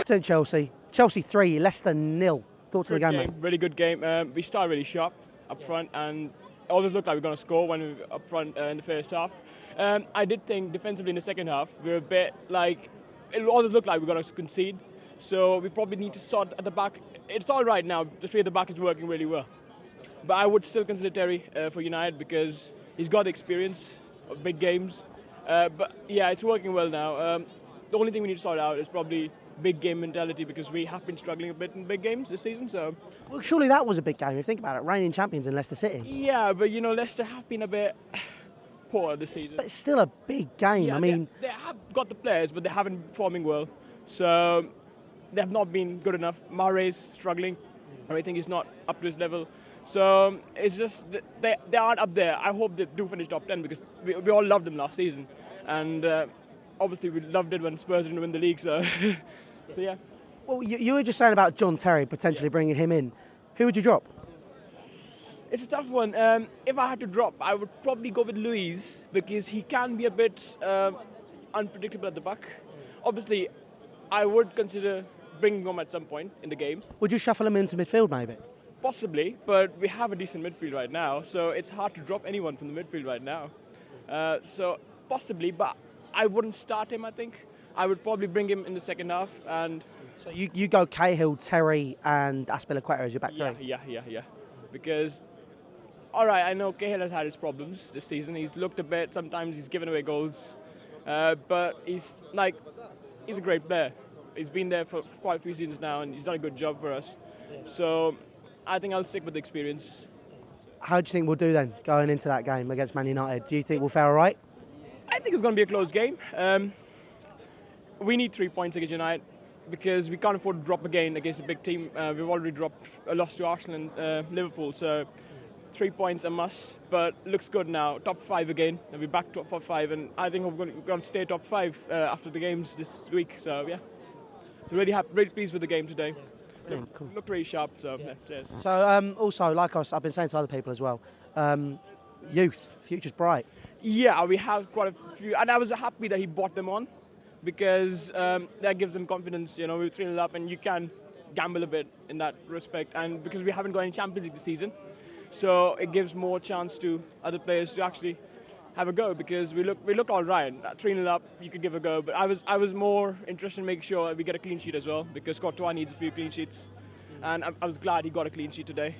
Everton, Chelsea. Chelsea 3, Leicester 0. Thoughts of the game, mate? Really good game. We started really sharp up front, and it always looked like we were going to score when we were up front in the first half. I did think defensively in the second half, we were a bit like, it always looked like we were going to concede. So we probably need to sort at the back. It's all right now. The three at the back is working really well. But I would still consider Terry for United because he's got the experience of big games. But yeah, it's working well now. The only thing we need to sort out is probably big game mentality because we have been struggling a bit in big games this season. So, Well, surely that was a big game. If you think about it, reigning champions in Leicester City. yeah, but you know, Leicester have been a bit poor this season. But it's still a big game. Yeah, I mean, they have got the players, but they haven't been performing well. So they have not been good enough. Mahrez's struggling. I think he's not up to his level. So it's just they aren't up there. I hope they do finish top 10 because we all loved them last season, and obviously we loved it when Spurs didn't win the league. So so yeah. well, you were just saying about John Terry potentially bringing him in. Who would you drop? It's a tough one. If I had to drop, I would probably go with Luis because he can be a bit unpredictable at the back. Obviously, I would consider bringing him at some point in the game. Would you shuffle him into midfield maybe? Possibly, but we have a decent midfield right now, so it's hard to drop anyone from the midfield right now. So possibly, but I wouldn't start him, I think. I would probably bring him in the second half. And So you go Cahill, Terry and Aspilicueta as your back three? Yeah. Because, all right, I know Cahill has had his problems this season. He's looked a bit, sometimes he's given away goals. But he's a great player. He's been there for quite a few seasons now, and he's done a good job for us. So I think I'll stick with the experience. How do you think we'll do then, going into that game against Man United? Do you think we'll fare all right? I think it's going to be a close game. We need 3 points against United because we can't afford to drop again against a big team. We've already lost to Arsenal and Liverpool, so 3 points a must. But looks good now. Top 5 again, and we're back to top 5, and I think we're going to stay top 5 after the games this week. So yeah, so really pleased with the game today. Cool. Looked really sharp. So yeah, cheers. So also, like I've been saying to other people as well, youth, future's bright. Yeah, we have quite a few, and I was happy that he brought them on because that gives them confidence. You know, we're 3-0 up, and you can gamble a bit in that respect. And because we haven't got any Champions League this season, so it gives more chance to other players to actually have a go because we look all right. 3-0 up, you could give a go, but I was more interested in making sure we get a clean sheet as well because Courtois needs a few clean sheets, and I was glad he got a clean sheet today.